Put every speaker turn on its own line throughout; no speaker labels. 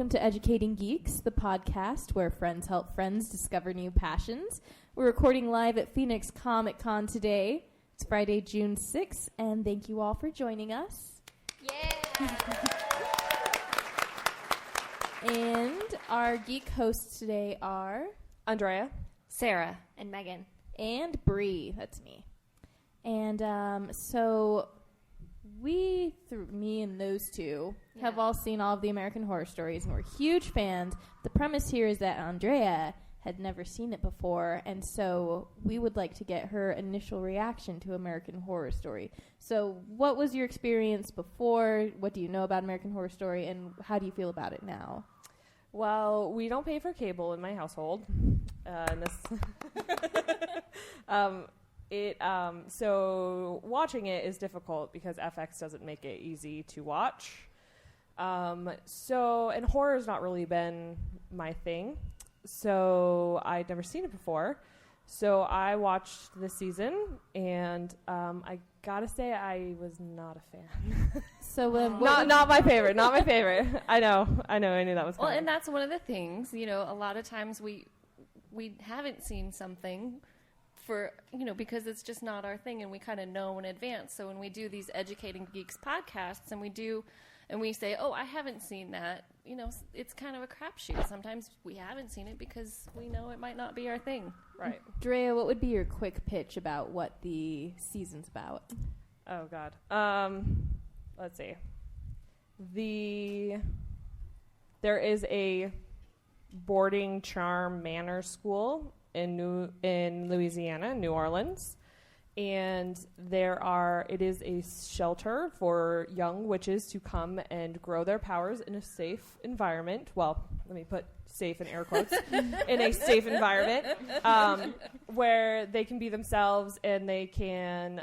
welcome to Educating Geeks, the podcast where friends help friends discover new passions. We're recording live at Phoenix Comicon today. It's Friday, June 6th, and thank you all for joining us.
Yeah!
And our geek hosts today are
Andrea,
Sara, and Megan.
And Bree. That's me. And so we, through me and those two, have all seen all of the American Horror Stories, and we're huge fans. The premise here is that Andrea had never seen it before, and so we would like to get her initial reaction to American Horror Story. So what was your experience before? What do you know about American Horror Story, and how do you feel about it now?
Well, we don't pay for cable in my household. So watching it is difficult because FX doesn't make it easy to watch. And horror's not really been my thing. So I'd never seen it before. So I watched this season, and I gotta say I was not a fan.
So
not my favorite. Not my favorite. I know. I knew that was coming.
Well, and that's one of the things, a lot of times we haven't seen something for, because it's just not our thing, and we kind of know in advance. So when we do these Educating Geeks podcasts, and we say, oh, I haven't seen that, it's kind of a crapshoot. Sometimes we haven't seen it because we know it might not be our thing.
Right.
Drea, what would be your quick pitch about what the season's about?
Oh, God. Let's see. There is a boarding charm manor school in Louisiana, New Orleans, and it is a shelter for young witches to come and grow their powers in a safe environment. Well, let me put safe in air quotes. In a safe environment where they can be themselves and they can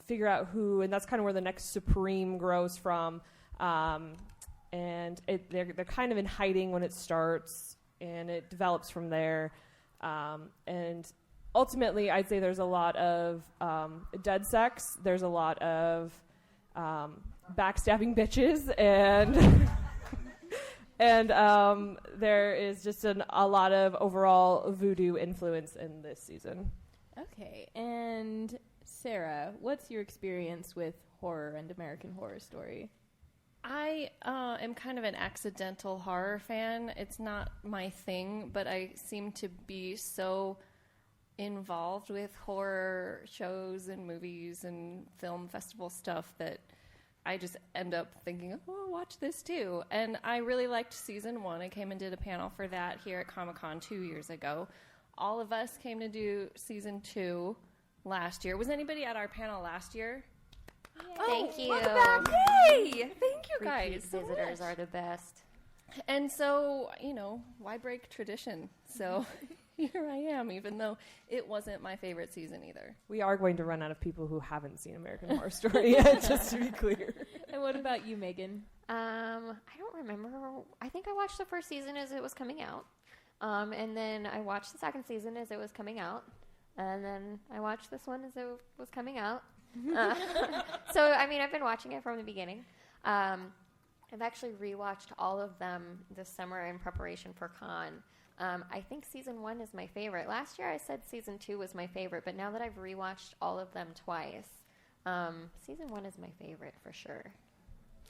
figure out who, and that's kind of where the next Supreme grows from. And they're kind of in hiding when it starts, and it develops from there. And ultimately, I'd say there's a lot of dead sex. There's a lot of backstabbing bitches, and there is just a lot of overall voodoo influence in this season.
Okay, and Sara, what's your experience with horror and American Horror Story?
I am kind of an accidental horror fan. It's not my thing, but I seem to be so involved with horror shows and movies and film festival stuff that I just end up thinking, oh, I'll watch this too. And I really liked season 1. I came and did a panel for that here at Comic-Con 2 years ago. All of us came to do season 2 last year. Was anybody at our panel last year?
Thank you.
Welcome back. Yay! Thank you guys.
Visitors are the best.
And so, why break tradition? So here I am, even though it wasn't my favorite season either.
We are going to run out of people who haven't seen American Horror Story yet, just to be clear.
And what about you, Megan?
I don't remember. I think I watched the first season as it was coming out. And then I watched the second season as it was coming out. And then I watched this one as it was coming out. So, I've been watching it from the beginning. I've actually rewatched all of them this summer in preparation for Con. I think season 1 is my favorite. Last year I said season 2 was my favorite, but now that I've rewatched all of them twice, season 1 is my favorite for sure.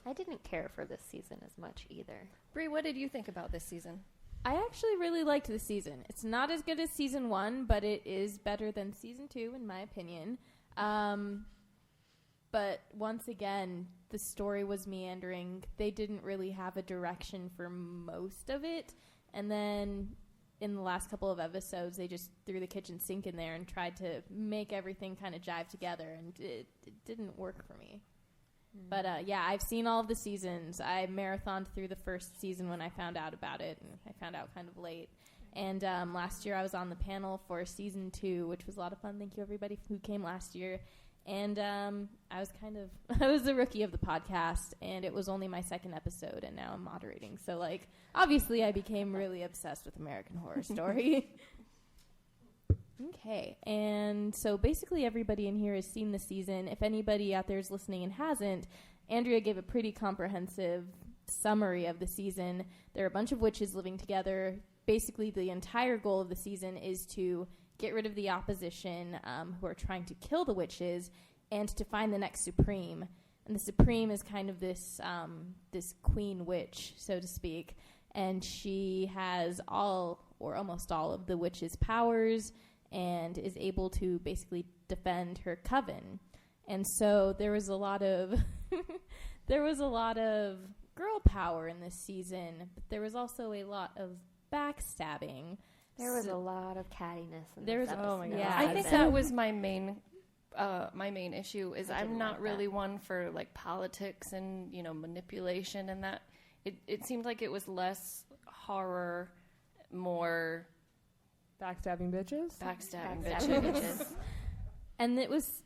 I didn't care for this season as much either.
Bree, what did you think about this season?
I actually really liked this season. It's not as good as season 1, but it is better than season 2 in my opinion. But once again, the story was meandering. They didn't really have a direction for most of it. And then in the last couple of episodes, they just threw the kitchen sink in there and tried to make everything kind of jive together. And it didn't work for me. But I've seen all of the seasons. I marathoned through the first season when I found out about it. And I found out kind of late. And last year I was on the panel for season 2, which was a lot of fun. Thank you, everybody who came last year. And I was the rookie of the podcast, and it was only my second episode, and now I'm moderating. So, obviously I became really obsessed with American Horror Story. Okay, and so basically everybody in here has seen the season. If anybody out there is listening and hasn't, Andrea gave a pretty comprehensive summary of the season, there are a bunch of witches living together. Basically, the entire goal of the season is to get rid of the opposition who are trying to kill the witches and to find the next Supreme. And the Supreme is kind of this this queen witch, so to speak. And she has all or almost all of the witches' powers and is able to basically defend her coven. And so there was a lot of girl power in this season, but there was also a lot of backstabbing.
There was a lot of cattiness in
There
this
was-
episode.
oh my God.
Yeah, I think that was my main issue is
I
I'm
didn't
not
like
really
that.
one for like politics and, you know, manipulation and that. It seemed like it was less horror, more
Backstabbing bitches.
backstabbing
Backstabbing
bitches.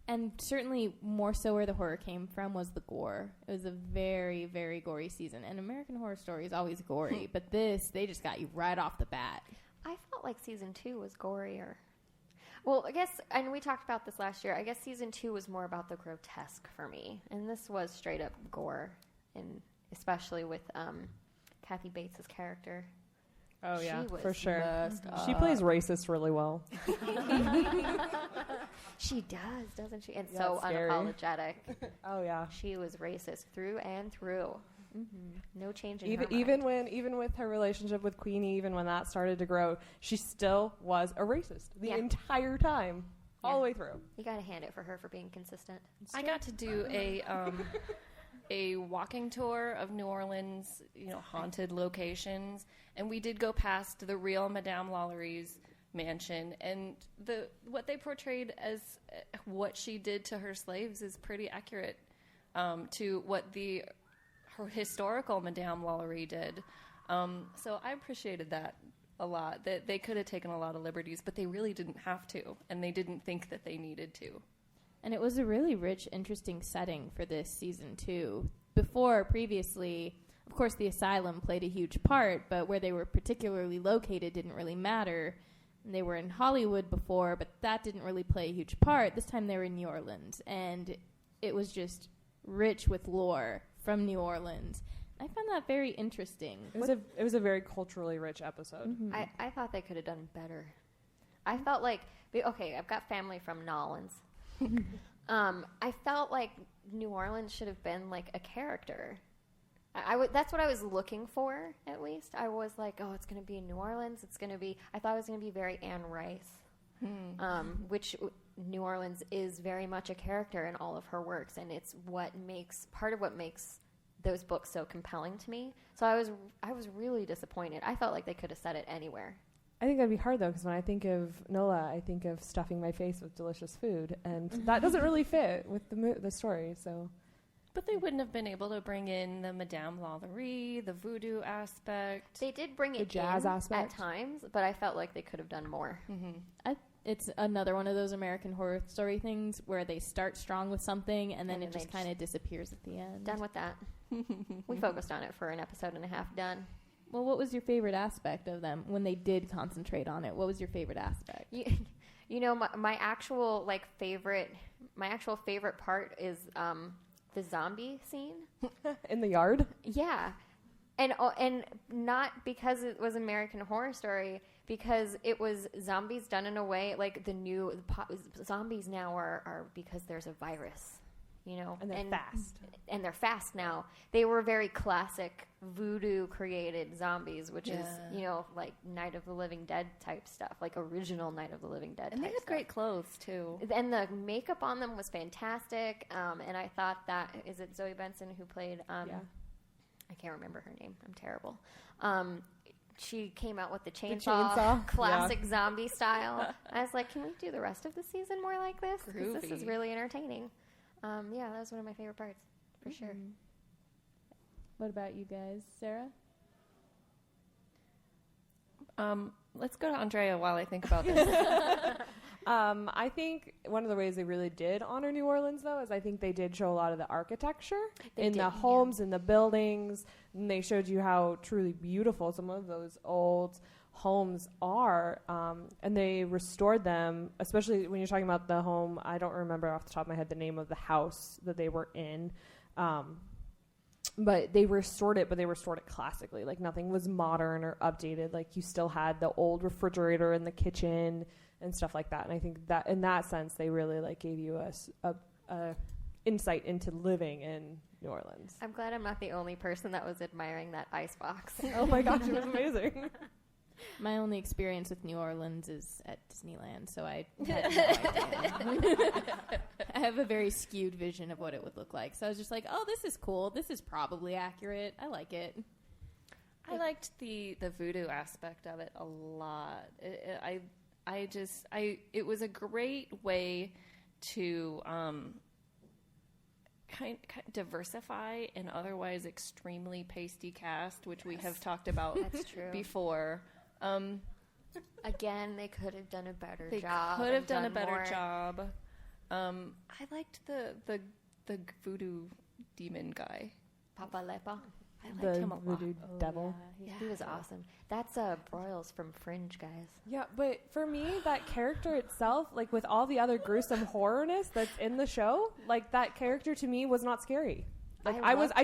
And certainly more so where the horror came from was the gore. It was a very, very gory season. And American Horror Story is always gory, but this, they just got you right off the bat.
I felt like season 2 was gorier. Well, I guess, and we talked about this last year, I guess season 2 was more about the grotesque for me. And this was straight up gore, and especially with Kathy Bates' character.
Oh, yeah,
She was
for sure.
messed
She plays racist really well.
She does, doesn't she? And
Yeah,
so
it's scary.
unapologetic.
Oh, yeah.
She was racist through and through. No change in
Even
her mind.
even with her relationship with Queenie, even when that started to grow, she still was a racist the
Yeah.
entire time, all the
Yeah.
way through.
You got to hand it for her for being consistent.
I got to do a walking tour of New Orleans, you know, haunted locations, and we did go past the real Madame Lalaurie's mansion, and what they portrayed as what she did to her slaves is pretty accurate to what her historical Madame Lalaurie did. So I appreciated that a lot. That they could have taken a lot of liberties, but they really didn't have to, and they didn't think that they needed to.
And it was a really rich, interesting setting for this season, too. Previously, of course, the asylum played a huge part, but where they were particularly located didn't really matter. And they were in Hollywood before, but that didn't really play a huge part. This time they were in New Orleans, and it was just rich with lore from New Orleans. I found that very interesting.
It was a very culturally rich episode.
Mm-hmm.
I thought they could have done better. I felt like, okay, I've got family from Nolans. I felt like New Orleans should have been like a character. That's what I was looking for, at least. I was like, oh, it's going to be in New Orleans. I thought it was going to be very Anne Rice, which New Orleans is very much a character in all of her works, and it's part of what makes those books so compelling to me. So I was really disappointed. I felt like they could have said it anywhere.
I think that'd be hard, though, because when I think of Nola, I think of stuffing my face with delicious food, and that doesn't really fit with the story, so...
But they wouldn't have been able to bring in the Madame Lalaurie, the voodoo aspect.
They did bring it
jazz
in
aspect.
at times, but I felt like they could have done more.
It's another one of those American Horror Story things where they start strong with something, and then it just kind of disappears at the end.
Done with that. We focused on it for an episode and a half. Done.
Well, what was your favorite aspect of them when they did concentrate on it? What was your favorite aspect?
You know, my actual favorite part is the zombie scene
In the yard?
Yeah, and not because it was American Horror Story, because it was zombies done in a way like zombies now are because there's a virus, you know,
And they're fast.
And they're fast now. They were very classic voodoo created zombies, which is, you know, like Night of the Living Dead type stuff, like original Night of the Living Dead.
And they
type
had
stuff.
great clothes, too.
And the makeup on them was fantastic. And I thought that, is it Zoe Benson who played, I can't remember her name. I'm terrible. She came out with the chainsaw. Classic zombie style. I was like, can we do the rest of the season more like this? 'Cause this is
Groovy.
really entertaining. Yeah, that was one of my favorite parts, for sure.
What about you guys, Sarah?
Let's go to Andrea while I think about this.
I think one of the ways they really did honor New Orleans, though, is I think they did show a lot of the architecture in the homes, in the buildings, and they showed you how truly beautiful some of those old homes are, and they restored them, especially when you're talking about the home. I don't remember off the top of my head the name of the house that they were in. but they restored it classically. Like nothing was modern or updated. Like you still had the old refrigerator in the kitchen and stuff like that. And I think that in that sense, they really like gave you a insight into living in New Orleans.
I'm glad I'm not the only person that was admiring that ice box.
Oh my gosh, it was amazing.
My only experience with New Orleans is at Disneyland, so I had no idea. I have a very skewed vision of what it would look like. So I was just like, oh, this is cool. This is probably accurate. I like it.
I liked the voodoo aspect of it a lot. It was a great way to kind diversify an otherwise extremely pasty cast, which we have talked about
That's true.
before.
Again, they could have done a better
They
job.
could have done a better
more.
job. I liked the voodoo demon guy.
Papa Lepa.
I liked
The
him a lot.
voodoo devil.
He was awesome. That's Broyles from Fringe, guys.
Yeah, but for me, that character itself, like with all the other gruesome horrorness that's in the show, like that character to me was not scary. Like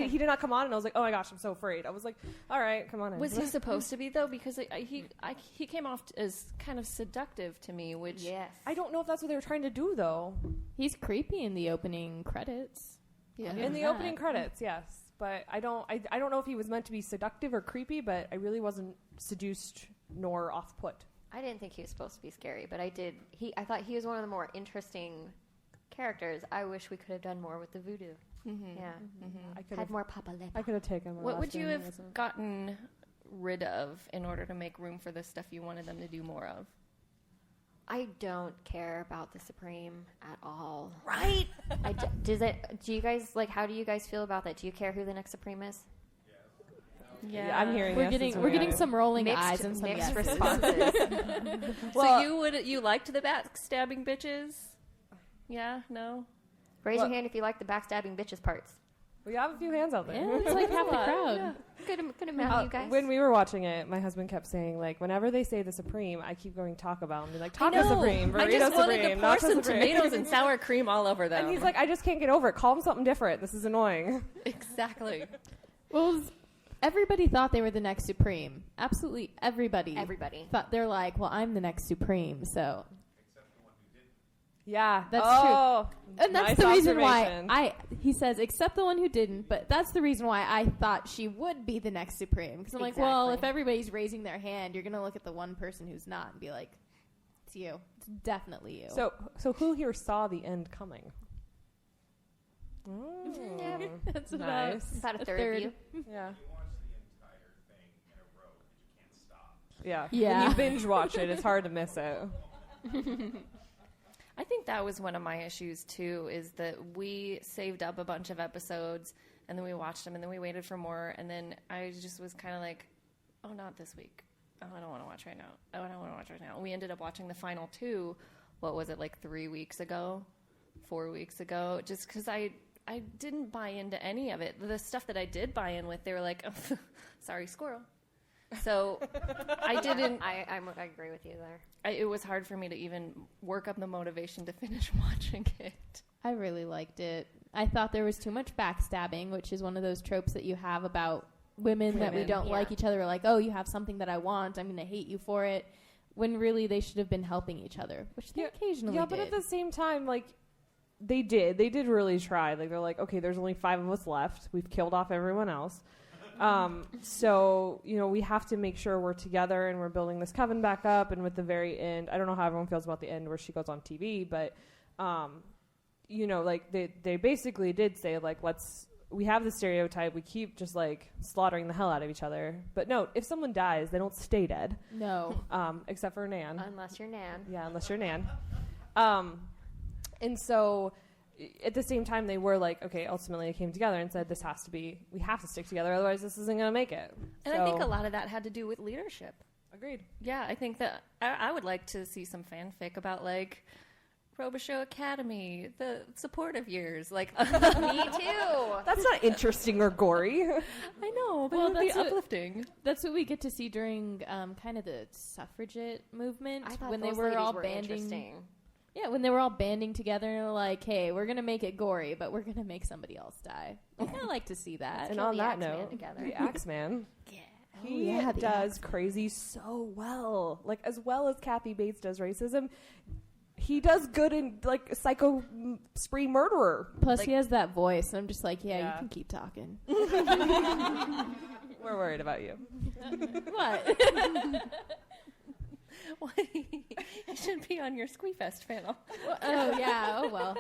he did not come on, and I was like, oh my gosh, I'm so afraid. I was like, all right, come on in.
Was he supposed to be though? Because he came off as kind of seductive to me, which
Yes.
I don't know if that's what they were trying to do though.
He's creepy in the opening credits.
yeah.
In the opening credits, yes, but I don't know if he was meant to be seductive or creepy, but I really wasn't seduced nor off put.
I didn't think he was supposed to be scary, but I did. I thought he was one of the more interesting characters. I wish we could have done more with the voodoo.
Mm-hmm.
Yeah.
I could
Had
have
more Papa Lepa.
I could have taken. my
What
last
would you
name,
have
wasn't-
gotten rid of in order to make room for the stuff you wanted them to do more of?
I don't care about the Supreme at all.
Right?
Do you guys how do you guys feel about that? Do you care who the next Supreme is?
Yeah, I'm hearing.
We're
yes,
getting
it's
we're getting
okay.
some rolling eyes and some
mixed
yeses.
responses.
Well-
So you liked the backstabbing bitches? Yeah? No?
Raise your hand if you like the backstabbing bitches parts.
We have a few hands out there.
Yeah, it's like half the crowd.
Good amount, you guys.
When we were watching it, my husband kept saying, like, whenever they say the Supreme, I keep going Taco Bell and be like, Taco Supreme,
I
Burrito
just wanted
Supreme,
to pour
Nacho
some
Supreme.
tomatoes and sour cream all over them.
And he's like, I just can't get over it. Call them something different. This is annoying.
exactly.
Well, everybody thought they were the next Supreme. Absolutely everybody.
Everybody.
Thought they're like, well, I'm the next Supreme, so.
Yeah,
That's
true.
And that's
Nice
the reason why
observation.
he says, except the one who didn't, but that's the reason why I thought she would be the next Supreme. Because I'm like, well, if
Exactly.
everybody's raising their hand, you're going to look at the one person who's not and be like, it's you. It's definitely you.
So who here saw the end coming?
Yeah.
that's
nice.
About a third of you.
Yeah.
You watch the entire thing in a row because you can't stop.
Yeah.
Yeah.
When you binge watch it, it's hard to miss it.
I think that was one of my issues too, is that we saved up a bunch of episodes and then we watched them and then we waited for more and then I just was kind of like, oh, not this week. Oh, I don't want to watch right now. Oh, I don't want to watch right now. And we ended up watching the final two, what was it, like 4 weeks ago, just because I didn't buy into any of it. The stuff that I did buy in with, they were like, oh, sorry, squirrel. So I didn't.
I agree with you there.
It was hard for me to even work up the motivation to finish watching it.
I really liked it. I thought there was too much backstabbing, which is one of those tropes that you have about women that we don't like each other. Like, oh, you have something that I want, I'm going to hate you for it. When really they should have been helping each other, which they occasionally did.
Yeah, but at the same time, like, they did really try. Like, they're like, okay, there's only 5 of us left. We've killed off everyone else. So, we have to make sure we're together and we're building this coven back up. And with the very end, I don't know how everyone feels about the end where she goes on TV, but, like they basically did say, like, we have the stereotype. We keep just like slaughtering the hell out of each other. But no, if someone dies, they don't stay dead.
No.
Except for Nan.
Unless you're Nan.
Yeah, unless you're Nan. And so at the same time, they were like, okay, ultimately they came together and said, we have to stick together, otherwise this isn't going to make it.
And I think a lot of that had to do with leadership.
Agreed.
Yeah, I think that I would like to see some fanfic about, like, Robichaux Academy, the supportive years. Like,
Me too.
That's not interesting or gory.
I know, but
Well,
it would be
that's what-
uplifting.
That's what we get to see during kind of the suffragette movement
I thought
when
those
they were
ladies
all
were
banding.
interesting.
Yeah, when they were all banding together and like, hey, we're going to make it gory, but we're going to make somebody else die. I kind of like to see that.
And
Kill
on
the
that
Axeman
note,
together.
the Axeman,
Yeah.
he
the
does
Axeman.
crazy so well. Like, as well as Kathy Bates does racism, he does good in, like, psycho spree murderer.
Plus,
Like,
he has that voice. And I'm just like, yeah,
Yeah.
you can keep talking.
we're worried about you.
What?
You should be on your Squeefest panel.
Oh, yeah. Oh, well.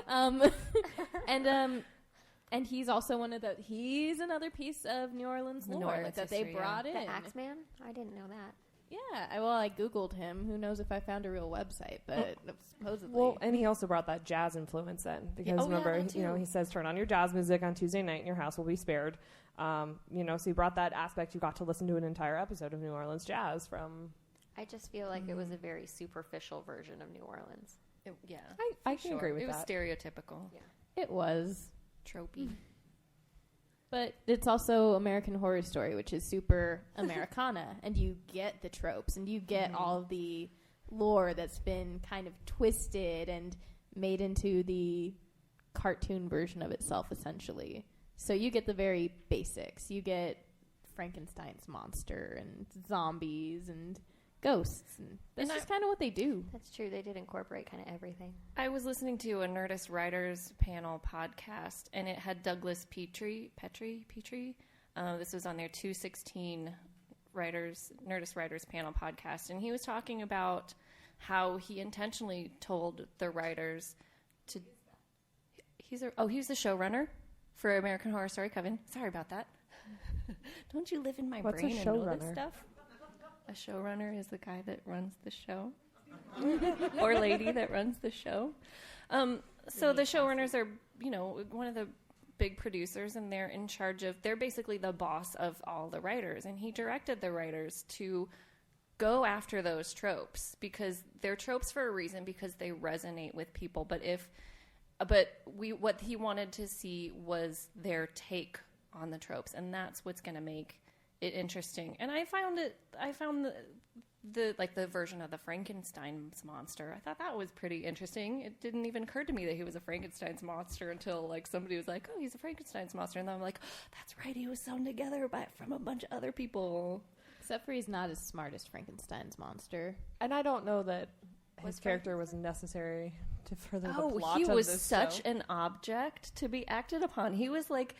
And he's also he's another piece of New Orleans
New
lore
Orleans
that they
history,
brought
The
in.
Axeman? I didn't know that.
Yeah. I Googled him. Who knows if I found a real website, but supposedly.
Well, and he also brought that jazz influence in because
Oh, yeah,
remember,
that
you know,
too.
he says turn on your jazz music on Tuesday night and your house will be spared. You know, so he brought that aspect. You got to listen to an entire episode of New Orleans jazz from.
I just feel like it was a very superficial version of New Orleans.
Yeah.
I can agree with
it
that.
was stereotypical.
Yeah.
It was.
Tropey.
But it's also American Horror Story, which is super Americana, and you get the tropes, and you get all of the lore that's been kind of twisted and made into the cartoon version of itself, essentially. So you get the very basics. You get Frankenstein's monster and zombies and ghosts, and that's
And
just kind of what they do.
That's true. They did incorporate kind of everything.
I was listening to a Nerdist Writers panel podcast, and it had Douglas Petrie. This was on their 216 Nerdist Writers panel podcast, and he was talking about how he intentionally told the writers to. He's the showrunner for American Horror Story Coven. Sorry about that. Don't you live in my
What's a
brain and know this
showrunner?
stuff? A showrunner is the guy that runs the show. Or lady that runs the show. So the showrunners are, you know, one of the big producers, and they're in charge of, they're basically the boss of all the writers. And he directed the writers to go after those tropes because they're tropes for a reason, because they resonate with people. But what he wanted to see was their take on the tropes, and that's what's going to make it interesting. And I found the version of the Frankenstein's monster. I thought that was pretty interesting. It didn't even occur to me that he was a Frankenstein's monster until like somebody was like, "Oh, he's a Frankenstein's monster," and then I'm like, "That's right, he was sewn together from a bunch of other people."
Except for he's not as smart as Frankenstein's monster.
And I don't know that his character was necessary to further the plot
he
of
was
this
such
show.
an object to be acted upon. He was like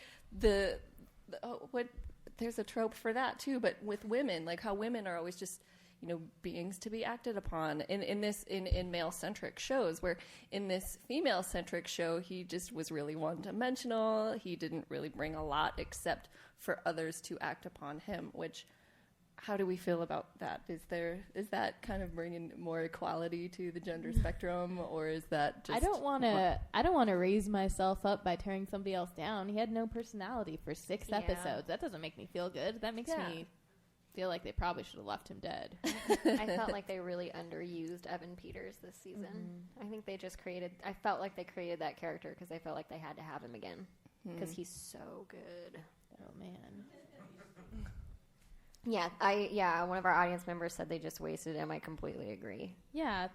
there's a trope for that too, but with women, like how women are always just, you know, beings to be acted upon in male-centric shows, where in this female-centric show, he just was really one-dimensional. He didn't really bring a lot except for others to act upon him, which, how do we feel about that? Is that kind of bringing more equality to the gender spectrum, or is that just...
I don't want to raise myself up by tearing somebody else down. He had no personality for 6
Yeah.
episodes. That doesn't make me feel good. That makes me feel like they probably should have left him dead.
I felt like they really underused Evan Peters this season. I think they just I felt like they created that character because they felt like they had to have him again because he's so good.
Oh man.
Yeah, one of our audience members said they just wasted him. I completely agree.
Yeah.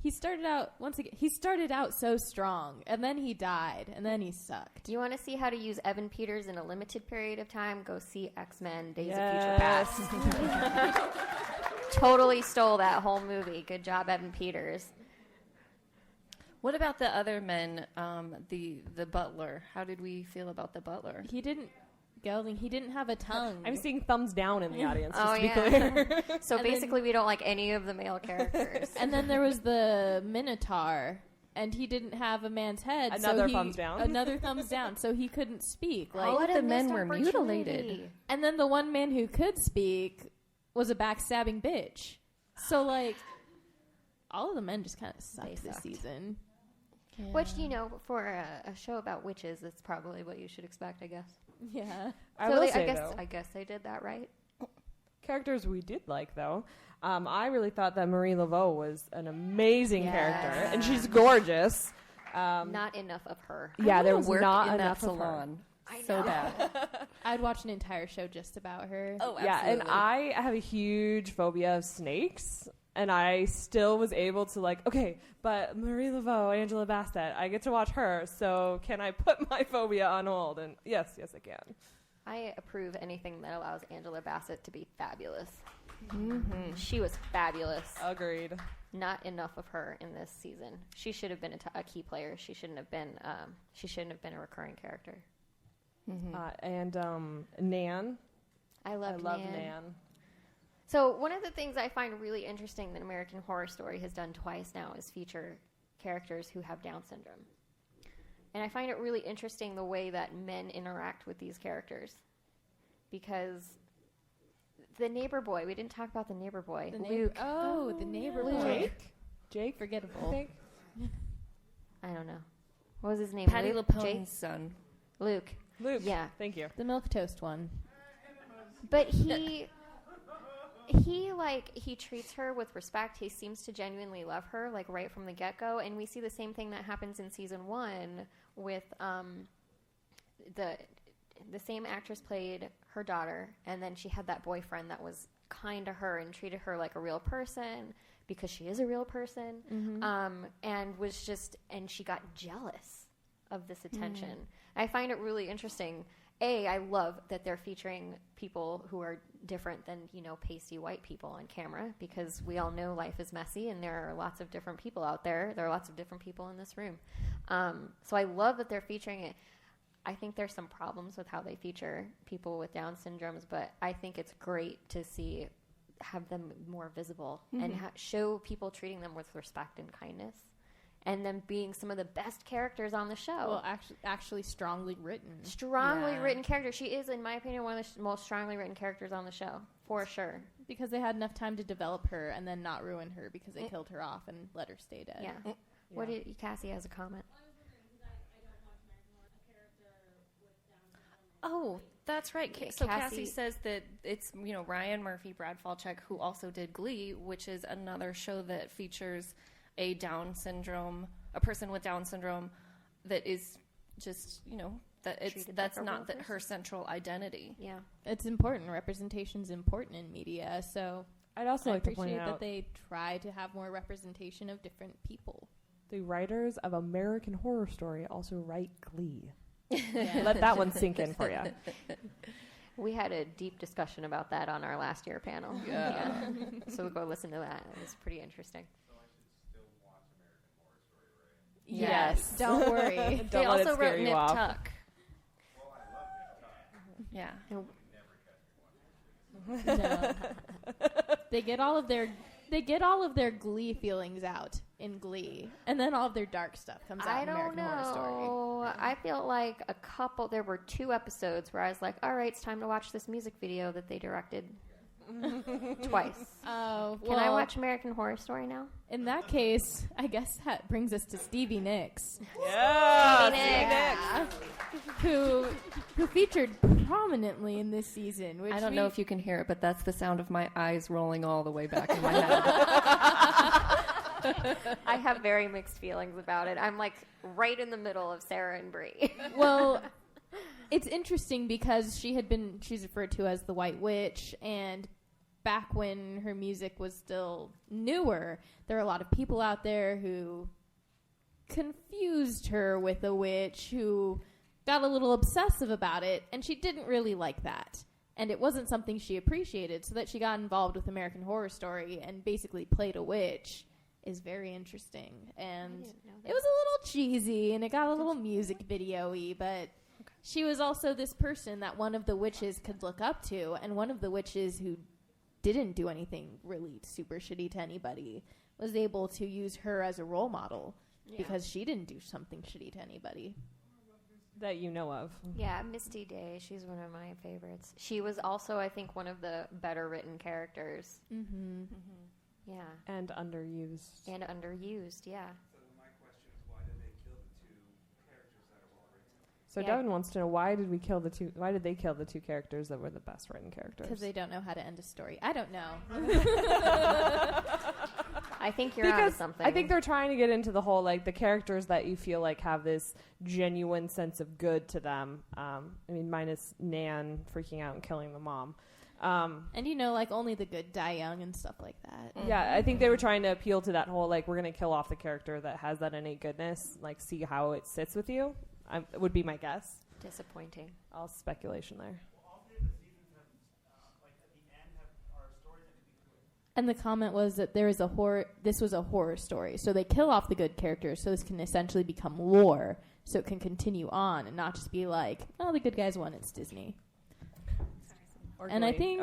He started out so strong, and then he died, and then he sucked.
Do you want to see how to use Evan Peters in a limited period of time? Go see X-Men Days of Future Past. Totally stole that whole movie. Good job, Evan Peters.
What about the other men, the butler? How did we feel about the butler?
He didn't have a tongue.
I'm seeing thumbs down in the audience, just
Oh,
to be
yeah.
clear.
So
And
basically, we don't like any of the male characters.
And then there was the Minotaur, and he didn't have a man's head.
Another thumbs down.
Another thumbs down, so he couldn't speak. Like,
All of
What
the
a
men
missed
were
opportunity.
mutilated.
and then the one man who could speak was a backstabbing bitch. So like, all of the men just kind of
They
sucked this
sucked.
season.
Which, you know, for a show about witches, that's probably what you should expect, I guess.
Yeah.
I will
I
say,
guess
though,
I guess they did that right.
characters we did like, though. I really thought that Marie Laveau was an amazing character, and she's gorgeous.
Not enough of her.
Yeah, there was
Work
not
in
enough
that
of her.
salon.
I
So
know.
bad.
I'd watch an entire show just about her.
Oh,
Yeah, and I have a huge phobia of snakes. And I still was able to okay, but Marie Laveau, Angela Bassett, I get to watch her, so can I put my phobia on hold? And yes, I can.
I approve anything that allows Angela Bassett to be fabulous.
Mm-hmm.
She was fabulous.
Agreed.
Not enough of her in this season. She should have been a key player. She shouldn't have been. She shouldn't have been a recurring character.
Mm-hmm.
And Nan.
I love
Nan.
So one of the things I find really interesting that American Horror Story has done twice now is feature characters who have Down syndrome. And I find it really interesting the way that men interact with these characters. Because the neighbor boy, we didn't talk about the neighbor boy. Luke.
The neighbor boy.
Jake?
Forgettable.
I don't know. What was his name?
Patty
Luke?
LaPone's
Jake?
son.
Luke. Yeah.
Thank you.
The milquetoast one.
But he treats her with respect. He seems to genuinely love her, right from the get-go. And we see the same thing that happens in season 1 with the same actress played her daughter, and then she had that boyfriend that was kind to her and treated her like a real person because she is a real person, and she got jealous of this attention. I find it really interesting. I love that they're featuring people who are different than, pasty white people on camera, because we all know life is messy and there are lots of different people out there. There are lots of different people in this room. So I love that they're featuring it. I think there's some problems with how they feature people with Down syndromes, but I think it's great to have them more visible and show people treating them with respect and kindness. And them being some of the best characters on the show.
Well, actually strongly written.
Strongly written character. She is, in my opinion, one of the most strongly written characters on the show, for sure.
Because they had enough time to develop her and then not ruin her because they killed her off and let her stay dead.
Yeah. What did Cassie has a comment?
Oh, that's right. So Cassie says that it's, Ryan Murphy, Brad Falchuk, who also did Glee, which is another show that features a person with Down syndrome that is just, that's not her central identity.
Yeah.
It's important. Representation's important in media. So
I'd also like to point out
that they try to have more representation of different people.
The writers of American Horror Story also write Glee.
Yeah.
Let that one sink in for you.
We had a deep discussion about that on our last year panel. Yeah. So we'll go listen to that. It was pretty interesting.
Yes. Don't worry.
They also wrote Nip Tuck.
Well, I love Nip Tuck.
Yeah.
No. They get all of their Glee feelings out in Glee, and then all of their dark stuff comes out in American Horror Story.
I feel like there were 2 episodes where I was like, all right, it's time to watch this music video that they directed twice.
Oh,
Can I watch American Horror Story now?
In that case, I guess that brings us to Stevie Nicks.
Yeah,
who featured prominently in this season. Which
I don't know if you can hear it, but that's the sound of my eyes rolling all the way back in my head.
I have very mixed feelings about it. I'm right in the middle of Sara and Bree.
Well, it's interesting because she's referred to as the White Witch, and back when her music was still newer, there are a lot of people out there who confused her with a witch, who got a little obsessive about it, and she didn't really like that. And it wasn't something she appreciated, so that she got involved with American Horror Story and basically played a witch is very interesting. And it was a little cheesy, and it got a little music video-y, but she was also this person that one of the witches could look up to, and one of the witches who didn't do anything really super shitty to anybody was able to use her as a role model because she didn't do something shitty to anybody.
That you know of.
Yeah, Misty Day. She's one of my favorites. She was also, I think, one of the better written characters.
Mm-hmm.
Yeah.
And underused.
Yeah.
So my question is, why did they kill the 2 characters that are well written?
So Devin wants to know, why did they kill the 2 characters that were the best written characters?
Because they don't know how to end a story. I don't know.
I think you're onto something.
I think they're trying to get into the whole, the characters that you feel have this genuine sense of good to them. Minus Nan freaking out and killing the mom.
And like only the good die young and stuff like that.
Yeah, I think they were trying to appeal to that whole, like, we're going to kill off the character that has that innate goodness, like, see how it sits with you, would be my guess.
Disappointing.
All speculation there.
Well, all 3 of the seasons have, like, at the end, are stories that could be good.
And the comment was that this was a horror story. So they kill off the good characters so this can essentially become lore, so it can continue on and not just be like, oh, the good guys won, it's Disney. And I think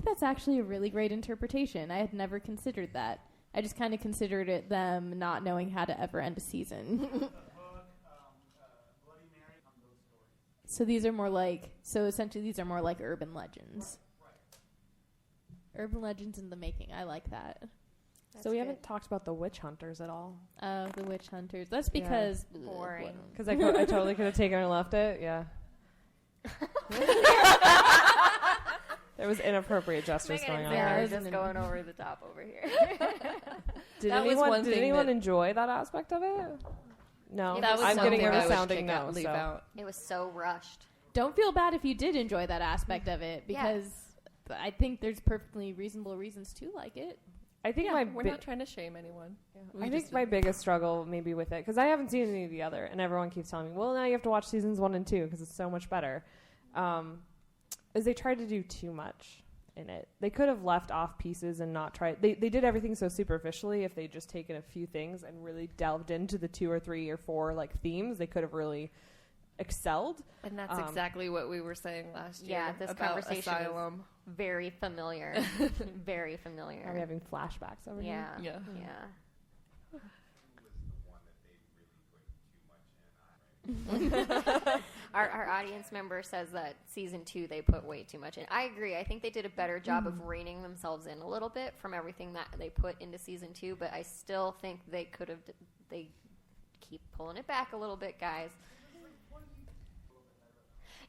that's actually a really great interpretation. I had never considered that. I just kind of considered it them not knowing how to ever end a season. So these are more like, essentially these are more like urban legends. Urban legends in the making. I like that.
So we haven't talked about the witch hunters at all.
Oh, the witch hunters. That's because
boring.
Because I totally could have taken and left it. Yeah. There was inappropriate gestures going on.
Sarah just going over the top over here.
Did anyone enjoy that aspect of it? No, I'm getting a resounding no. So.
It was so rushed.
Don't feel bad if you did enjoy that aspect of it, because I think there's perfectly reasonable reasons to like it.
I think
we're not trying to shame anyone.
Yeah. I think my biggest struggle maybe with it, because I haven't seen any of the other, and everyone keeps telling me, well, now you have to watch seasons 1 and 2 because it's so much better, is they tried to do too much in it. They could have left off pieces and not tried. They did everything so superficially. If they'd just taken a few things and really delved into the 2 or 3 or 4 like themes, they could have really excelled.
And that's exactly what we were saying last year.
Yeah, this
about
conversation
Asylum.
is very familiar. Very familiar.
Are we having flashbacks over here?
Yeah. Our audience member says that season 2 they put way too much in. I agree. I think they did a better job of reining themselves in a little bit from everything that they put into season 2, but I still think they could have. They keep pulling it back a little bit, guys.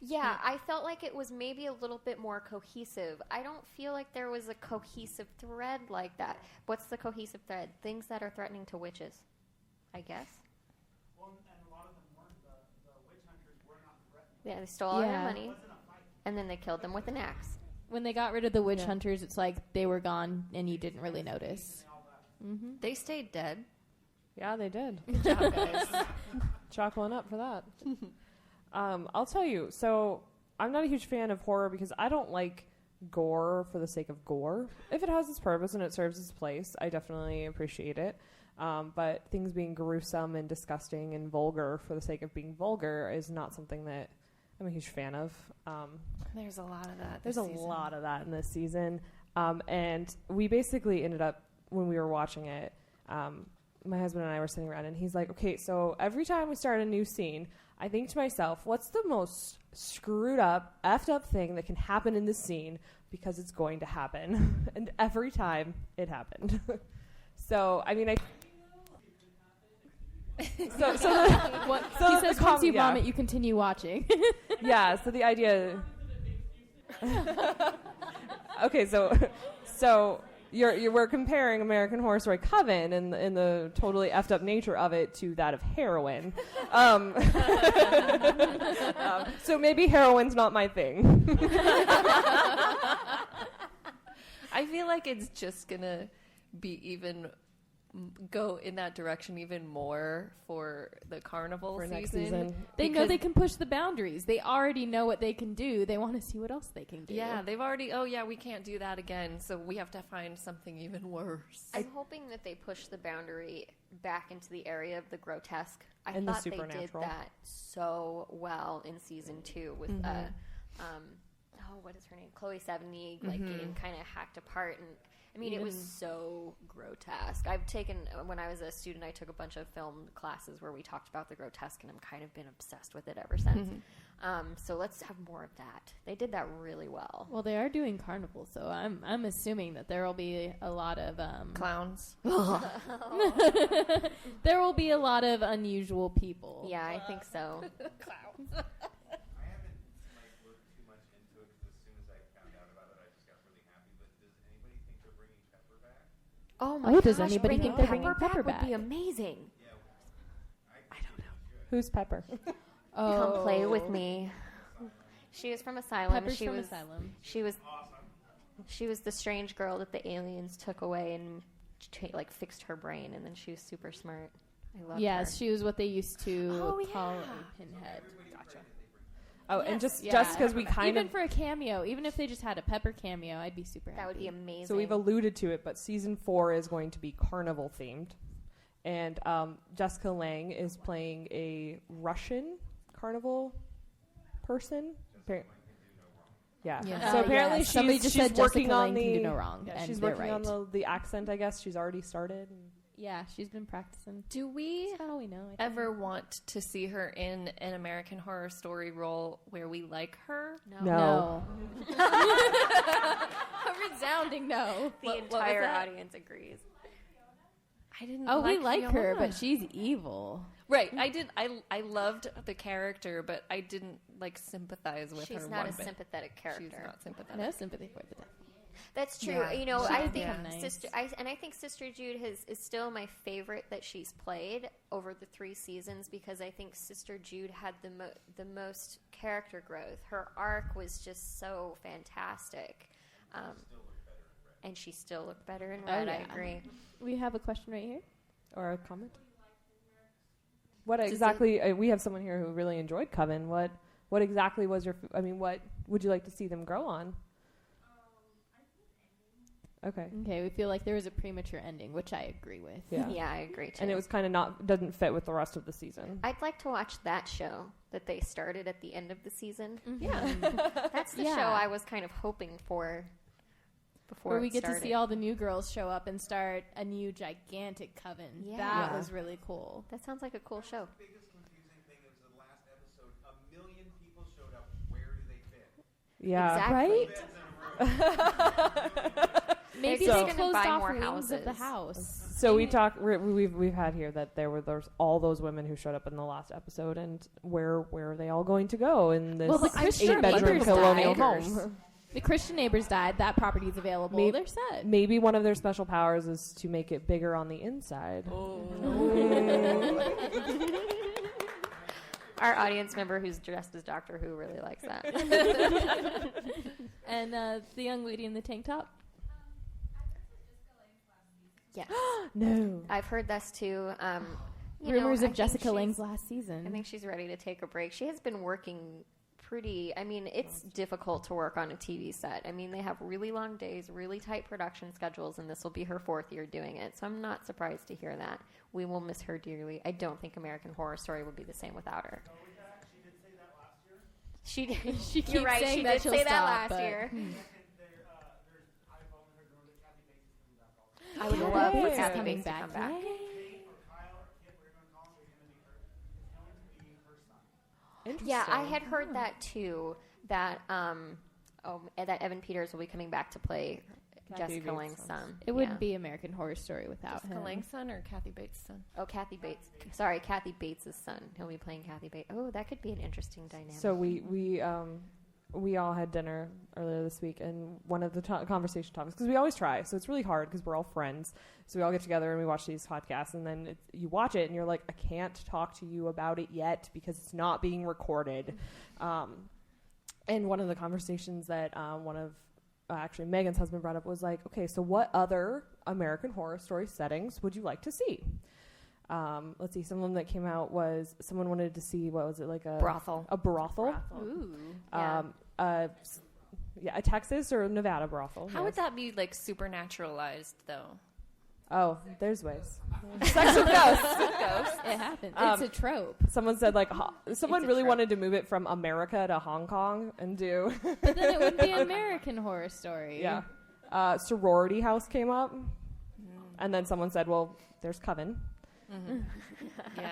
Yeah, I felt like it was maybe a little bit more cohesive. I don't feel like there was a cohesive thread like that. What's the cohesive thread? Things that are threatening to witches, I guess.
Well, and a lot of them weren't. The witch hunters were not threatening.
Yeah, they stole all their money, and then they killed them with an axe.
When they got rid of the witch hunters, it's like they were gone and you didn't really notice.
Mm-hmm. They stayed dead.
Yeah, they did.
Good job, guys.
Chalk one up for that. I'll tell you, so I'm not a huge fan of horror because I don't like gore for the sake of gore. If it has its purpose and it serves its place, I definitely appreciate it. But things being gruesome and disgusting and vulgar for the sake of being vulgar is not something that I'm a huge fan of.
There's a lot of that.
There's a lot of that in this season. And we basically ended up, when we were watching it, my husband and I were sitting around and he's like, okay, so every time we start a new scene, I think to myself, what's the most screwed up, effed up thing that can happen in this scene because it's going to happen? And every time it happened. So, I mean,
he says once you vomit, you continue watching.
Yeah, so the idea... Okay, so we're comparing American Horror Story Coven and the totally effed up nature of it to that of heroin. So maybe heroin's not my thing.
I feel like it's just gonna be even go in that direction even more for the carnival
for
season.
Next season.
They know they can push the boundaries. They already know what they can do. They want to see what else they can do.
Yeah, they've already, we can't do that again, so we have to find something even worse.
I'm hoping that they push the boundary back into the area of the grotesque. I
and
thought
the
they did that so well in season 2 with, what is her name? Chloe Sevigny, getting kind of hacked apart. And I mean, it was so grotesque. When I was a student, I took a bunch of film classes where we talked about the grotesque, and I've kind of been obsessed with it ever since. So let's have more of that. They did that really well.
Well, they are doing carnival, so I'm assuming that there will be a lot of
clowns.
There will be a lot of unusual people.
Yeah, I think so.
Clowns.
I haven't looked too much into it because as soon as I found out about it, I just got really happy. But does anybody think they're bringing Pepper back?
Oh my gosh!
Does anybody think they're bringing Pepper
back?
back?
Would be amazing.
Yeah,
I don't know. Who's Pepper?
Come play with me. She was from Asylum.
Pepper's from Asylum.
She was the strange girl that the aliens took away and fixed her brain, and then she was super smart. I loved her.
Yes, she was what they used to
Oh,
call
yeah.
a pinhead.
Gotcha. Oh, and just
Yeah.
because we kind
even
of
for a cameo, even if they just had a Pepper cameo, I'd be super happy.
That would be amazing.
so we've alluded to it, but season 4 is going to be carnival themed, and Jessica Lange is playing a Russian carnival person. Yeah.
Yeah.
So apparently
yeah. Somebody
she's
just said
working
Jessica
on
Lange
the
can do no wrong.
Yeah,
and
she's
they're
working
right.
on the accent. I guess she's already started.
Yeah, she's been practicing.
Do we
That's all we know. I think.
ever want to see her in an American Horror Story role where we like her?
No.
A resounding no.
The
What was
entire
that?
audience agrees.
I didn't.
Oh, we like her,
Fiona.
but she's evil.
Right, I did. I loved the character, but I didn't sympathize with her.
She's not a
one bit.
sympathetic character.
She's not sympathetic.
No sympathy for the deaf.
That's true.
Yeah.
You know,
She
I
could
think
become nice.
I think Sister Jude is still my favorite that she's played over the 3 seasons because I think Sister Jude had the most character growth. Her arc was just so fantastic. And she still looked better in red.
yeah.
I agree.
We have a question right here.
Or a comment? What exactly? We have someone here who really enjoyed Coven. What exactly was your? What would you like to see them grow on? Okay.
Okay, we feel like there was a premature ending, which I agree with.
Yeah.
Yeah, I agree too.
And it was kind of doesn't fit with the rest of the season.
I'd like to watch that show that they started at the end of the season.
Yeah.
That's the
Yeah.
show I was kind of hoping for before
Where we
it
get
started.
to see all the new girls show up and start a new gigantic coven.
Yeah.
That
Yeah.
was really cool.
That sounds like a cool show.
The biggest confusing thing is the last episode. 1 million people showed up. Where do they fit?
Yeah.
Exactly.
Right?
Beds in a room.
Maybe
So-
they
gonna
closed
buy
off
more
wings of the
houses.
house.
So we've had here that there's all those women who showed up in the last episode, and where are they all going to go in this
Well, the Christian
8-bedroom
neighbors
colonial
died.
home?
The Christian neighbors died. That property's available.
Maybe-
They're set.
Maybe one of their special powers is to make it bigger on the inside.
Our audience member who's dressed as Doctor Who really likes that.
And the young lady in the tank top.
Yes.
No.
I've heard this too.
Rumors
I
of
think
Jessica
she's-
Lange's last season.
I think she's ready to take a break. She has been working it's difficult to work on a TV set. They have really long days, really tight production schedules, and this will be her 4th year doing it. So I'm not surprised to hear that. We will miss her dearly. I don't think American Horror Story would be the same without her.
She did say that last year.
She did.
She keeps
You're right.
saying
She
that
did
she'll
say that
stop,
last
but-
year.
There's iPhone with her girl that Kathy Bates is coming back also.
I would
Kathy
love for
Bates is
Kathy
coming
Bates to
back.
come back.
Yay.
Kate or Kyle or Kip, whatever you want to call him, is going to be her son.
Interesting.
Yeah, I had heard that too. That that Evan Peters will be coming back to play
Kathy
Jessica
Bates'
Lange's
son.
son.
It wouldn't be American Horror Story without
Jessica
him.
Lange's son or Kathy Bates' son?
Oh, Kathy Bates. Sorry, Kathy Bates' son. He'll be playing Kathy Bates. Oh, that could be an interesting dynamic.
So we all had dinner earlier this week, and one of the conversation topics, because we always try, so it's really hard because we're all friends, so we all get together and we watch these podcasts, and then you watch it and you're like, I can't talk to you about it yet because it's not being recorded. And one of the conversations that actually Megan's husband brought up was like, okay, so what other American Horror Story settings would you like to see? Let's see, some of them that came out was someone wanted to see, what was it, like a
brothel.
A brothel.
Ooh.
Yeah.
A Texas or Nevada brothel.
How would that be supernaturalized though?
Oh, there's ways. Sex with ghosts.
Ghosts.
It happens.
Um,
It's a trope.
Someone said someone
a
really
trope.
wanted to move it from America to Hong Kong and do
But then it wouldn't be an American Horror Story.
yeah. Sorority house came up, and then someone said, well, there's Coven.
Yeah.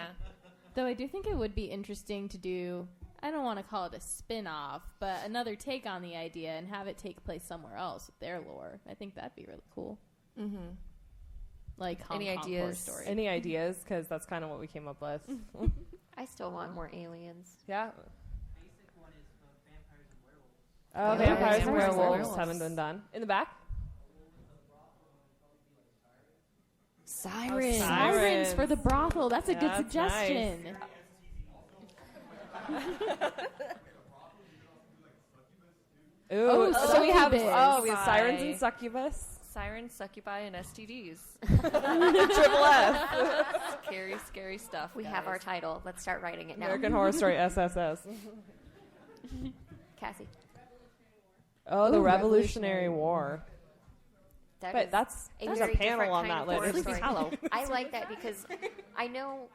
Though I do think it would be interesting to do, I don't want to call it a spin-off, but another take on the idea and have it take place somewhere else with their lore. I think that'd be really cool.
Mm-hmm.
Like Hong
Any
Kong Horror
ideas?
Story.
Any ideas? Because that's kind of what we came up with.
I still want more aliens.
Yeah.
Basic one is vampires and werewolves.
Vampires and
Vampires and
werewolves
werewolves.
haven't been done. In the back?
Sirens.
Sirens for the brothel. That's a good
That's
suggestion.
Ooh, so we have
Succubus.
sirens and succubus.
Sirens, succubi, and STDs.
Triple S.
Scary, scary stuff.
We
guys.
have our title. Let's start writing it now.
American Horror Story SSS.
Cassie.
Oh, the
Ooh,
Revolutionary War.
That
But
is
there's
very
a panel
different
on
kind
that
of
later.
horror
Sleepy
story.
Hollow.
I like that because I know.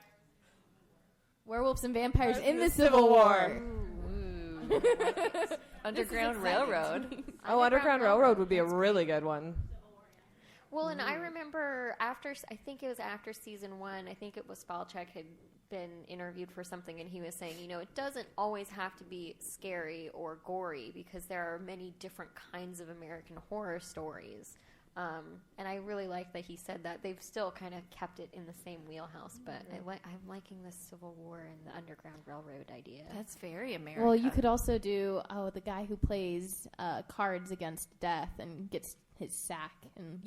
Werewolves and vampires in the
Civil
Civil
War.
War.
Underground Railroad.
Oh, Underground Railroad would be a really good one.
Well, and I remember I think it was after season 1, I think it was Spalchuk had been interviewed for something, and he was saying, it doesn't always have to be scary or gory because there are many different kinds of American horror stories. And I really like that he said that. They've still kind of kept it in the same wheelhouse, but I'm liking the Civil War and the Underground Railroad idea.
That's very American.
Well, you could also do the guy who plays Cards Against Death and gets his sack, and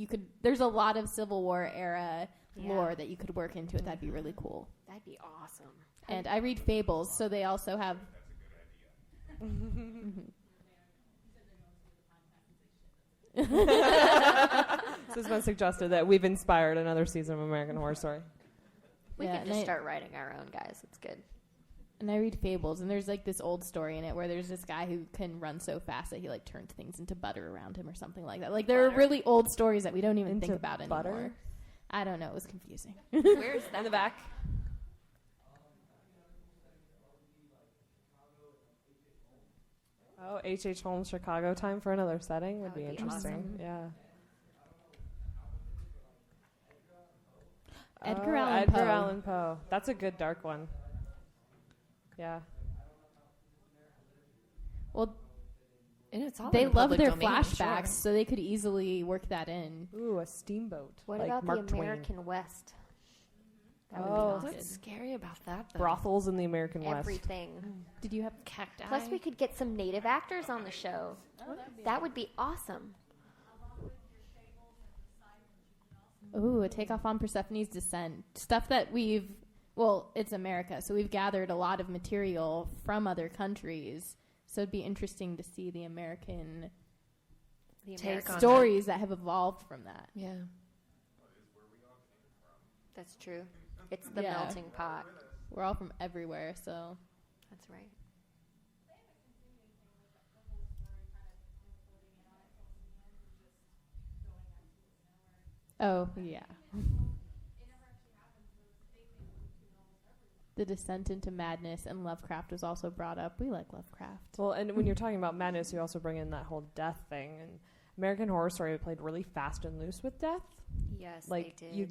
there's a lot of Civil War era lore that you could work into it. That'd be really cool.
That'd be awesome.
And I read fables, so they also have.
So it's been suggested that we've inspired another season of American Horror Story.
We
Yeah,
could
and
just
I-
start writing our own, guys. It's good.
And I read fables, and there's like this old story in it where there's this guy who can run so fast that he like turns things into butter around him or something like that. Like there are really old stories that we don't even think
Into
about
butter?
anymore. I don't know. It was confusing.
Where's that?
In the back. Oh, H.H. Holmes Chicago time for another setting would
That
be
would be
interesting.
awesome.
Yeah.
Edgar
Oh,
Allan
Edgar
Poe.
Allan Poe. That's a good dark one. Yeah.
Well,
And it's all
they
in the
love
public
their
domain,
flashbacks,
sure.
so they could easily work that in.
Ooh, a steamboat.
What
like
about
Mark
the
Twain.
American West? That would
Oh.
be awesome.
What's scary about that, though?
Brothels in the American West.
Everything.
Did you have?
Cacti.
Plus, we could get some native actors on the show. That would be awesome.
Ooh, a takeoff on Persephone's Descent. Stuff that it's America, so we've gathered a lot of material from other countries. So it'd be interesting to see the American
The
Take
American.
on
stories that have evolved from that.
Yeah.
That's true. It's the
Yeah.
melting pot.
We're all from everywhere, so
That's right.
oh yeah. The Descent into Madness and Lovecraft was also brought up. We like Lovecraft.
Well, and when you're talking about madness, you also bring in that whole death thing. And American Horror Story played really fast and loose with death.
Yes,
Like
they did.
you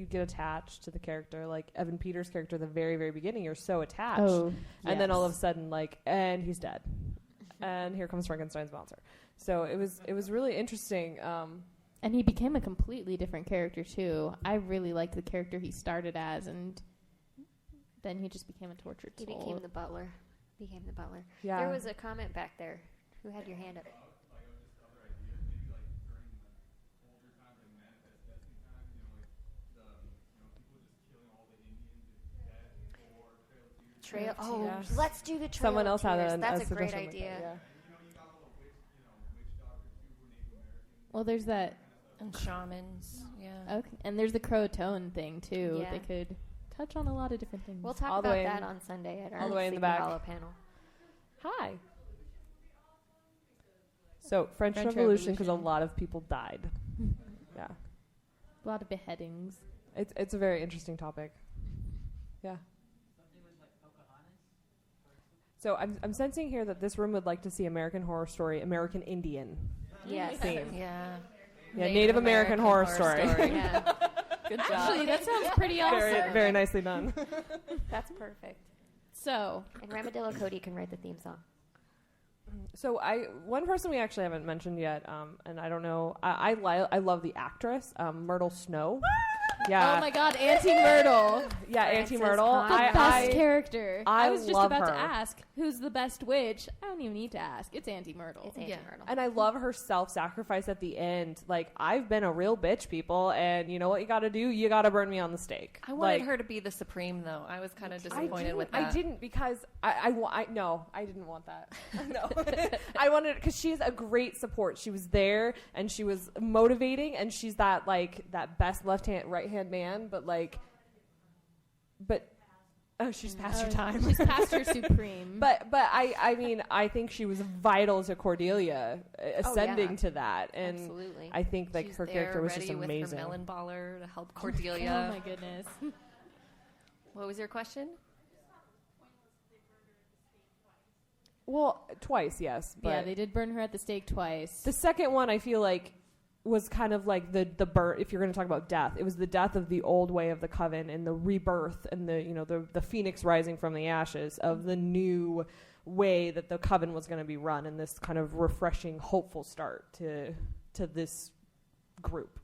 get attached to the character. Like Evan Peters' character, at the very very beginning, you're so attached, and then all of a sudden, and he's dead, and here comes Frankenstein's monster. So it was really interesting.
And he became a completely different character too. I really liked the character he started as, and then he just became a tortured
He
soul.
became the butler.
Yeah.
There was a comment back there. Who had your hand up? Trail. Oh,
Yes.
let's do the trail.
Someone else had
tears. That's a great
suggestion like
idea.
that, yeah.
Well, there's that.
And shamans. Yeah.
Okay, and there's the Croatoan thing too.
Yeah.
They could touch on a lot of different things.
We'll talk
All the
about
way
that
in-
on Sunday at our
all the way in the
Sleepy
back.
Hollow panel.
Hi. So French Revolution, because a lot of people died. Yeah,
a lot of beheadings.
it's a very interesting topic. Yeah. So I'm sensing here that this room would like to see American Horror Story, American Indian
Yes.
theme.
Yeah.
Yeah, Native American Horror Story.
Yeah.
Good job.
Actually, that sounds pretty awesome.
Very, very nicely done.
That's perfect.
So,
And Ramadillo Cody can write the theme song.
So one person we actually haven't mentioned yet, and I don't know, I love the actress, Myrtle Snow. Yeah.
Oh my God, Auntie Myrtle.
Yeah,
Frances
Auntie Myrtle.
Conroy.
The best character.
I
I was just
love
about to
her.
ask, who's the best witch? I don't even need to ask. It's Auntie Myrtle.
It's Auntie
Yeah.
Myrtle.
And I love her self-sacrifice at the end. Like, I've been a real bitch, people, and you know what you got to do? You got to burn me on the stake.
I wanted her to be the supreme, though. I was kind of disappointed with that.
I didn't because no, I didn't want that. No, I wanted because she's a great support. She was there and she was motivating, and she's that best left hand, right hand man. But she's past her time.
She's past her supreme.
But I mean, I think she was vital to Cordelia ascending to that, and
Absolutely.
I think like
She's
her character was just
ready
amazing.
with her melon baller to help
Oh
Cordelia.
my goodness.
What was your question?
Well, twice, yes. But
Yeah, they did burn her at the stake twice.
the second one, I feel like, was kind of like the birth. If you're going to talk about death, it was the death of the old way of the coven and the rebirth and the phoenix rising from the ashes of the new way that the coven was going to be run, and this kind of refreshing, hopeful start to this group.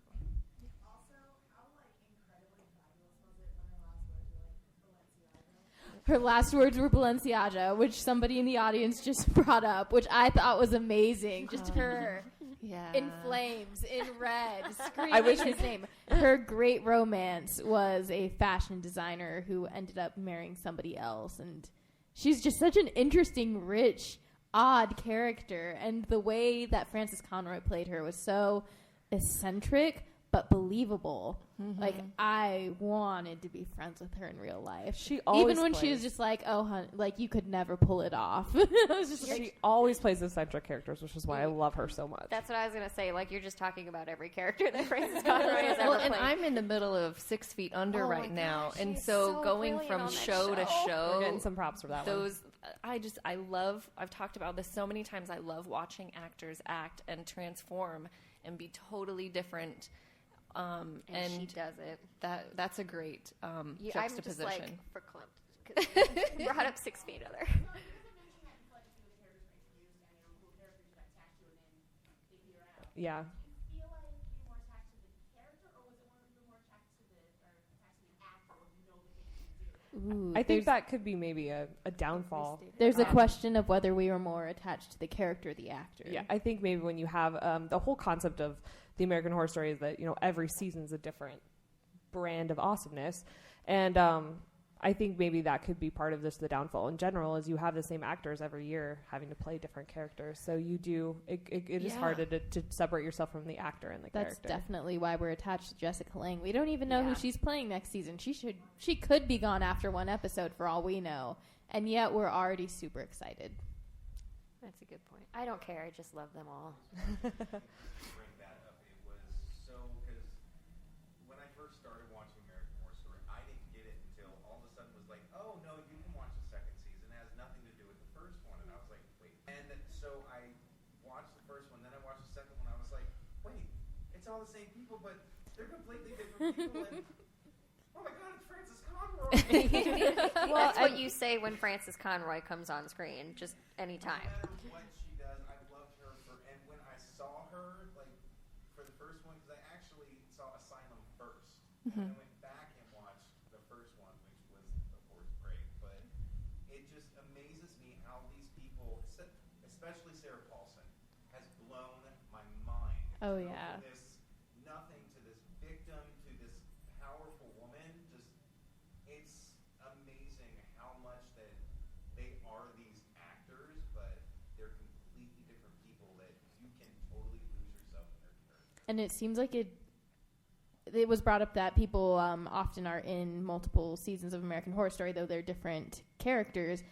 Her last words were Balenciaga, which somebody in the audience just brought up, which I thought was amazing. Just her
Yeah.
in flames, in red, screaming
I wish
his name. Her great romance was a fashion designer who ended up marrying somebody else. And she's just such an interesting, rich, odd character. And the way that Frances Conroy played her was so eccentric, but believable. Like, I wanted to be friends with her in real life.
She always
even when she
plays-
was just like, "Oh, hun, like you could never pull it off." I was just like,
She always plays eccentric characters, which is why I love her so much.
That's what I was going to say. Like, you're just talking about every character that Frances Conroy has ever
Well, and
played.
I'm in the middle of 6 Feet Under
Oh my
right now,
gosh,
and
she's
so
so
going
brilliant
from
on that
show to
show.
show,
We're getting some props for that one.
those I love. I've talked about this so many times. I love watching actors act and transform and be totally different.
and she does it.
That's a great
I'm just
juxtaposition.
like verklempt. 'Cause brought up 6 feet other.
Yeah.
Ooh,
I think that could be maybe a downfall.
there's a question of whether we were more attached to the character or the actor.
Yeah, I think maybe when you have the whole concept of the American Horror Story is that every season's a different brand of awesomeness, and I think maybe that could be part of the downfall in general is you have the same actors every year having to play different characters, so you do it is harder to separate yourself from the actor and the
That's
character.
definitely why we're attached to Jessica Lange. We don't even know
Yeah.
who she's playing next season. She could be gone after one episode for all we know, and yet we're already super excited.
That's a good point. I don't care. I just love them all.
Bring that up. It was so because when I first started watching American Horror Story, I didn't get it until all of a sudden was like, oh no, you can watch the second season. It has nothing to do with the first one, and I was like, wait. And so I watched the first one, then I watched the second one. I was like, wait, it's all the same people, but they're completely different people. And oh my god, it's Frances Conroy.
That's what you say when Frances Conroy comes on screen, just anytime.
No matter what she does, I loved her and when I saw her, like, for the first one, because I actually saw Asylum first, and I went back and watched the first one, which was, of course, great, but it just amazes me how these people, especially Sarah Paulson, has blown my mind.
Oh,
To go
yeah.
from this nothing to this victim to this powerful woman, just, it's amazing how much that they are these actors, but they're completely different people that you can totally lose yourself in their character.
And it seems like it was brought up that people often are in multiple seasons of American Horror Story, though they're different characters.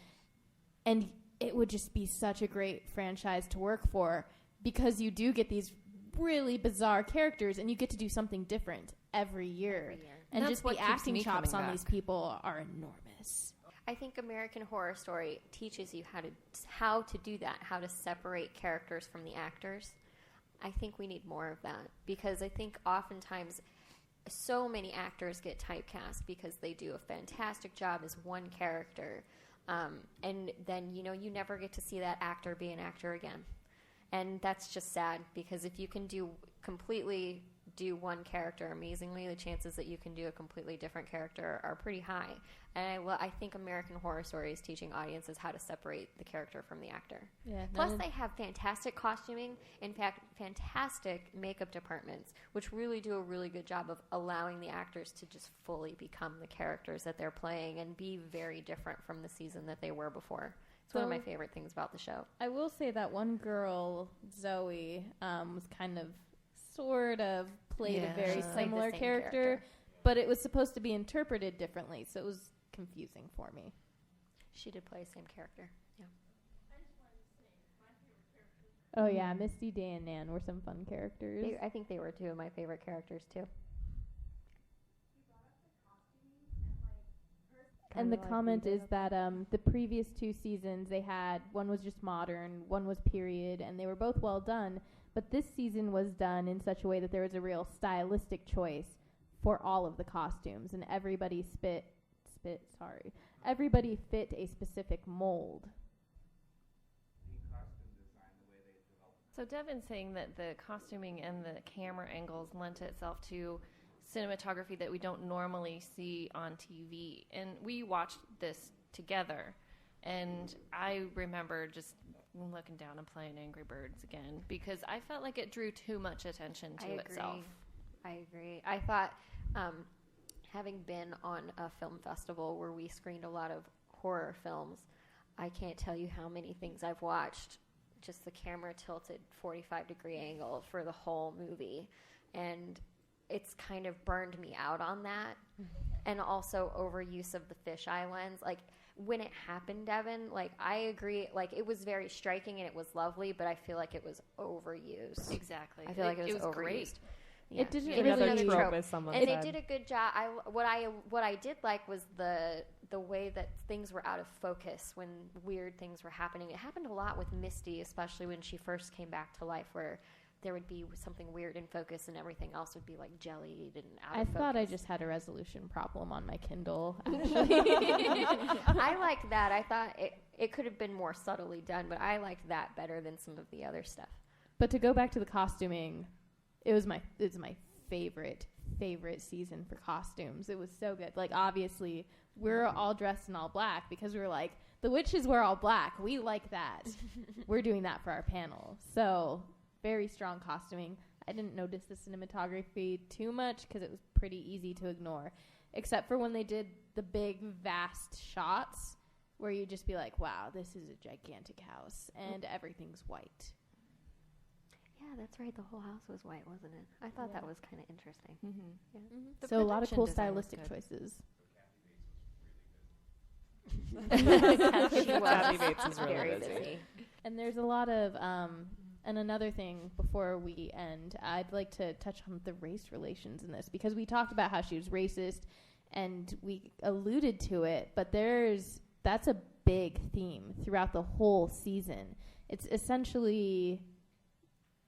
And it would just be such a great franchise to work for because you do get these really bizarre characters and you get to do something different every year. And
That's
just
what
the
keeps
acting
me
chops
coming
on these
back.
people are enormous.
I think American Horror Story teaches you how to do that, how to separate characters from the actors. I think we need more of that because I think oftentimes so many actors get typecast because they do a fantastic job as one character, and then you never get to see that actor be an actor again, and that's just sad because if you can do completely do one character amazingly, the chances that you can do a completely different character are pretty high. And I think American Horror Story is teaching audiences how to separate the character from the actor.
Yeah.
Plus, they have fantastic costuming, in fact, fantastic makeup departments, which really do a really good job of allowing the actors to just fully become the characters that they're playing and be very different from the season that they were before. It's one of my favorite things about the show.
I will say that one girl, Zoe, was kind of, sort of played a very similar character, but it was supposed to be interpreted differently, so it was confusing for me.
She did play the same character. Yeah.
Oh yeah, Misty, Day, and Nan were some fun characters.
I think they were two of my favorite characters too.
And the comment is that the previous 2 seasons they had, one was just modern, one was period, and they were both well done. But this season was done in such a way that there was a real stylistic choice for all of the costumes, and everybody everybody fit a specific mold.
So Devin's saying that the costuming and the camera angles lent itself to cinematography that we don't normally see on TV. And we watched this together, and I remember just looking down and playing Angry Birds again because I felt like it drew too much attention to itself.
I agree. I thought, having been on a film festival where we screened a lot of horror films, I can't tell you how many things I've watched, just the camera tilted 45-degree angle for the whole movie. And it's kind of burned me out on that. And also overuse of the fisheye lens. Like, when it happened, Devin, like, I agree, like, it was very striking and it was lovely, but I feel like it was overused.
Exactly.
I feel like it was overused.
Great.
Yeah.
It didn't
Another
really
trope, as someone
and
said.
they did a good job. What I did like was the way that things were out of focus when weird things were happening. It happened a lot with Misty, especially when she first came back to life, where there would be something weird in focus and everything else would be like jellied and out of focus.
I thought I just had a resolution problem on my Kindle, actually.
I liked that. I thought it could have been more subtly done, but I liked that better than some of the other stuff.
But to go back to the costuming, it's my favorite season for costumes. It was so good. Like, obviously, we're all dressed in all black because we were like, the witches wear all black. We like that. We're doing that for our panel. So, very strong costuming. I didn't notice the cinematography too much because it was pretty easy to ignore, except for when they did the big, vast shots where you'd just be like, wow, this is a gigantic house, and everything's white.
Yeah, that's right. The whole house was white, wasn't it? I thought that was kind of interesting.
Mm-hmm.
Yeah.
Mm-hmm.
So a lot of cool
design was
stylistic
good.
choices.
Kathy Bates is really
Very
busy.
busy.
And there's a lot of, and another thing before we end, I'd like to touch on the race relations in this, because we talked about how she was racist and we alluded to it, but that's a big theme throughout the whole season. It's essentially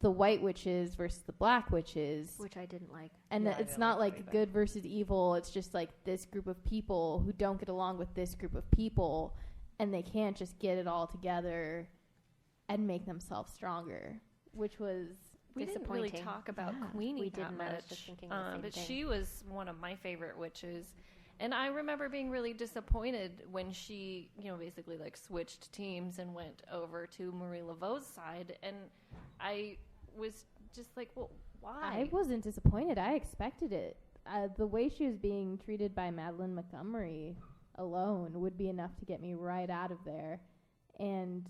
the white witches versus the black witches.
Which I didn't like.
And
Yeah, I
it's
didn't
not
like
like
that
good versus evil. It's just like this group of people who don't get along with this group of people, and they can't just get it all together and make themselves stronger, which was
We didn't really
disappointing.
talk about
Yeah.
Queenie
We
that
didn't.
much,
I was just thinking the same
but
thing.
she was one of my favorite witches. And I remember being really disappointed when she, basically like switched teams and went over to Marie Laveau's side. And I was just like, well, why?
I wasn't disappointed. I expected it. The way she was being treated by Madeline Montgomery alone would be enough to get me right out of there. And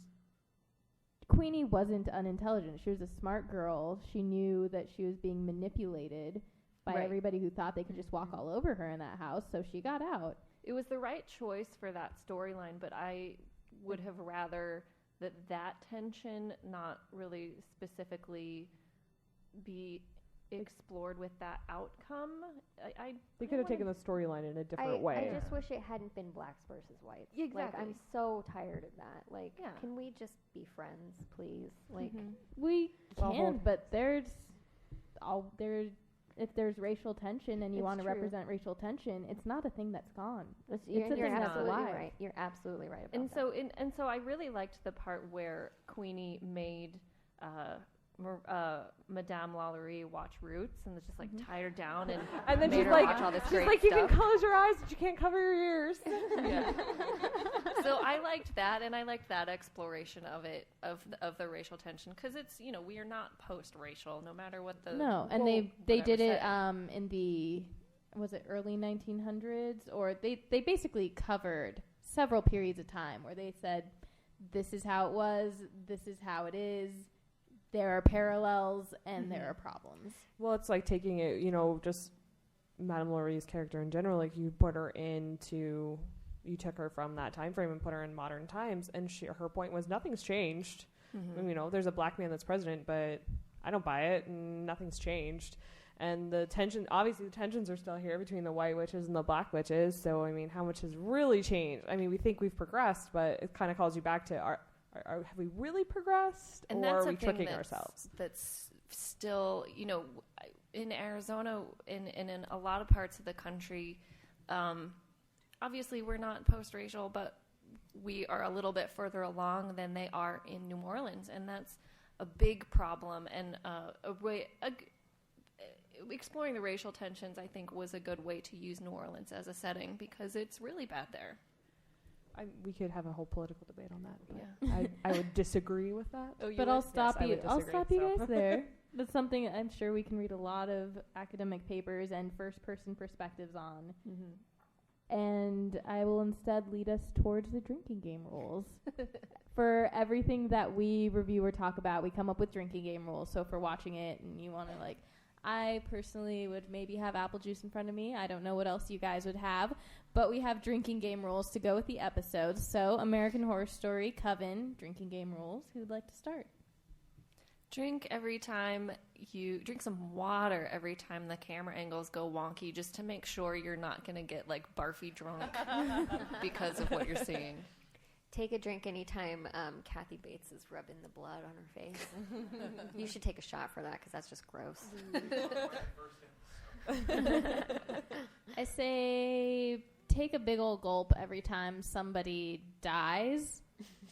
Queenie wasn't unintelligent. She was a smart girl. She knew that she was being manipulated by
Right.
everybody who thought they could just walk all over her in that house, so she got out.
It was the right choice for that storyline, but I would have rather that tension not really specifically be explored with that outcome.
They could have taken the storyline in a different way.
I just wish it hadn't been blacks versus whites.
Exactly.
Like, I'm so tired of that. Like,
Yeah.
can we just be friends, please? Like,
We
Well,
can, but if there's racial tension and you
It's
want to
true.
represent racial tension, it's not a thing that's gone.
it's,
It's a
you're
thing that's
absolutely
alive.
right. You're absolutely right about
And
that.
so I really liked the part where Queenie made Madame Lalaurie watch Roots and just like tied her down and
And then
made
she's
her
like,
watch all this
she's
great
like, you
stuff.
can close your eyes, but you can't cover your ears.
Yeah. So I liked that, and I liked that exploration of it, of the racial tension, because it's, you know, we are not post-racial, no matter what the
No, and
well,
they
whatever
did it
setting.
in the, was it early 1900s, or they basically covered several periods of time where they said, this is how it was, this is how it is, there are parallels, and there are problems.
Well, it's like taking it, you know, just Madame Laurie's character in general, like you put her into, you took her from that time frame and put her in modern times, and her point was nothing's changed. You know, there's a black man that's president, but I don't buy it, and nothing's changed. And the tension, obviously the tensions are still here between the white witches and the black witches, so I mean, how much has really changed? I mean, we think we've progressed, but it kind of calls you back to, have we really progressed,
And
or
that's
are we
a thing
tricking
that's-
ourselves?
That's still, you know, in Arizona, in a lot of parts of the country, obviously we're not post-racial, but we are a little bit further along than they are in New Orleans, and that's a big problem. And exploring the racial tensions, I think, was a good way to use New Orleans as a setting, because it's really bad there.
We could have a whole political debate on that. But
Yeah.
I would disagree with that.
But I'll stop
I
you.
would
I'll
disagree,
stop you
so.
guys there. That's something I'm sure we can read a lot of academic papers and first-person perspectives on. And I will instead lead us towards the drinking game rules. For everything that we review or talk about, we come up with drinking game rules. So if we're watching it and you want to, like, I personally would maybe have apple juice in front of me. I don't know what else you guys would have. But we have drinking game rules to go with the episodes. So American Horror Story, Coven, drinking game rules. Who would like to start?
Drink some water every time the camera angles go wonky, just to make sure you're not going to get like barfy drunk because of what you're seeing.
Take a drink anytime Kathy Bates is rubbing the blood on her face. You should take a shot for that, because that's just gross.
I say take a big old gulp every time somebody dies,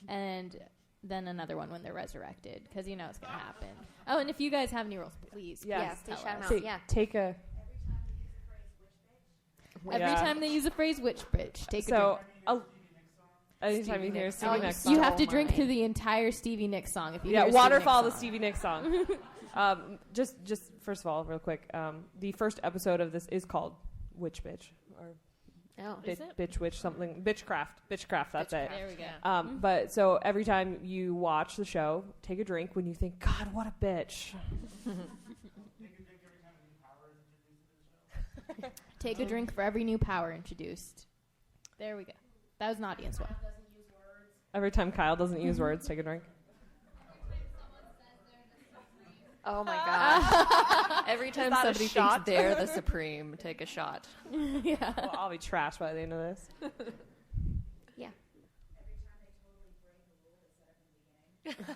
and then another one when they're resurrected, because you know it's going to happen. Oh, and if you guys have any rules, please
Yes.
Please
tell
shout
us.
them out. Yeah.
Take a.
Every time they use the phrase witch bitch, take a drink.
Anytime you hear Stevie
Oh,
Nicks
You
song.
have to
Oh
drink
my.
through the entire Stevie Nicks song. If you
Yeah,
hear a Stevie
Waterfall, the
Nicks song.
Stevie Nicks song. Just first of all, real quick, the first episode of this is called Witch Bitch, or
Oh.
Is it?
Bitch Witch something, Bitchcraft, that's it.
There we go.
But so every time you watch the show, take a drink when you think, God, what a bitch.
Take a drink for every new power introduced. There we go. That was an audience one.
Every time Kyle doesn't use words, take a drink.
Oh my gosh.
Every time
that a
somebody
shot?
thinks they're the supreme, take a shot.
Yeah.
Well, I'll be trashed by the end of this.
Yeah.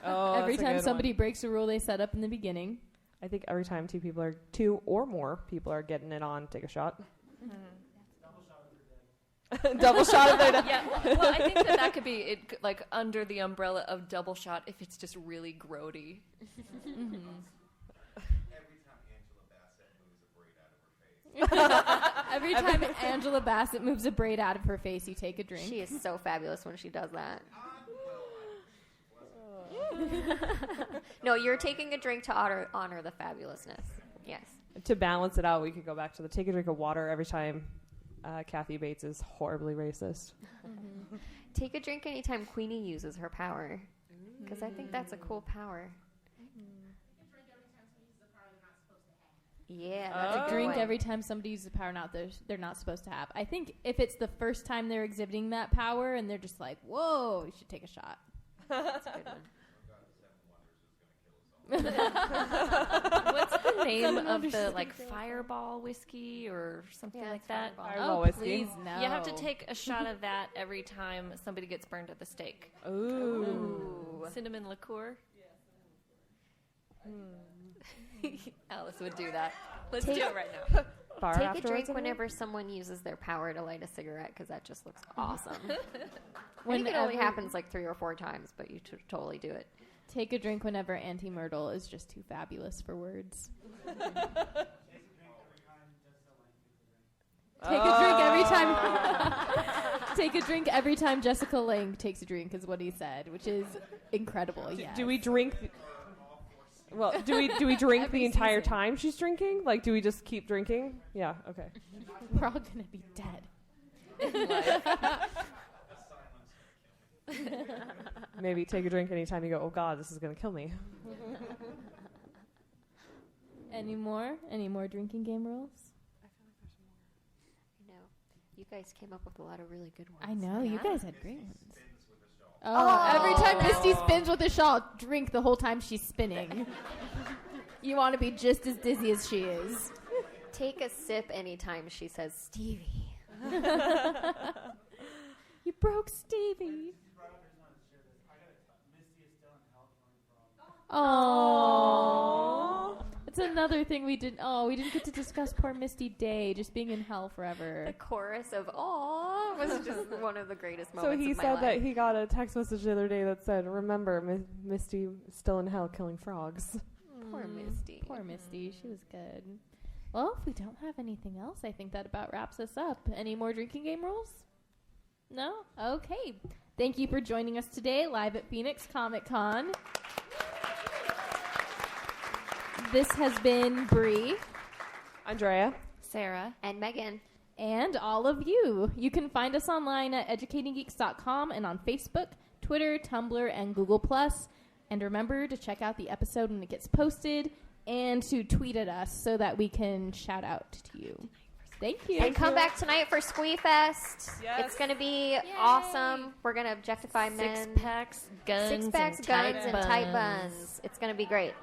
Oh,
Every
that's a
time
good
somebody
one.
breaks a rule they set up in the beginning.
I think every time two or more people are getting it on, take a shot. Double shot if they're dead.
Yeah, well, I think that could be it, like under the umbrella of double shot if it's just really grody.
Every time Angela Bassett moves a braid out of her face.
Every time Angela Bassett moves a braid out of her face, you take a drink.
She is so fabulous when she does that. No, you're taking a drink to honor the fabulousness. Yes.
To balance it out, we could go back to the take a drink of water every time Kathy Bates is horribly racist.
Take a drink anytime Queenie uses her power, because I think that's a cool power. Yeah, that's a good
Drink
one.
every time somebody uses a power they're not supposed to have. I think if it's the first time they're exhibiting that power and they're just like, whoa, you should take a shot.
That's a good one.
What's the name of the like Fireball whiskey or something
Yeah,
like
it's
that?
Fireball.
Fireball
Oh,
whiskey.
please, no.
You have to take a shot of that every time somebody gets burned at the stake.
Ooh.
Cinnamon liqueur. Alice would do that. Let's do it right now.
Bar
Take a
afterwards,
drink
I think?
whenever someone uses their power to light a cigarette, because that just looks awesome. I think it
Whenever-
only happens like 3 or 4 times, but you totally do it.
Take a drink whenever Auntie Myrtle is just too fabulous for words. Take a drink every time. Take a drink every time Jessica Lange takes a drink is what he said, which is incredible. Yes.
Do we drink? Do we drink the entire time she's drinking? Like, do we just keep drinking? Yeah. Okay.
We're all gonna be dead.
Maybe take a drink anytime you go, oh God, this is gonna kill me.
Any more drinking game rules?
You guys came up with a lot of really good ones.
I know, you guys had great ones.
Oh,
every time Misty spins with a shawl, drink the whole time she's spinning. You want to be just as dizzy as she is.
Take a sip anytime she says Stevie.
You broke Stevie. Oh. It's another thing we didn't get to discuss poor Misty Day just being in hell forever.
The chorus of "Aw" was just one of the greatest moments.
So he
of my
said
life.
that he got a text message the other day that said, "Remember, Misty still in hell killing frogs."
Poor Misty.
Poor Misty. She was good. Well, if we don't have anything else, I think that about wraps us up. Any more drinking game rules? No? Okay. Thank you for joining us today live at Phoenix Comicon. This has been Bree,
Andrea,
Sarah,
And Megan.
and all of you. You can find us online at educatinggeeks.com and on Facebook, Twitter, Tumblr, and Google+. And remember to check out the episode when it gets posted and to tweet at us so that we can shout out to you. Thank you.
And come back tonight for Squee Fest.
Yes.
It's going to be awesome. We're going to objectify men.
Six-packs, guns,
Six-packs,
and
guns,
tight
and tight buns. It's going to be great.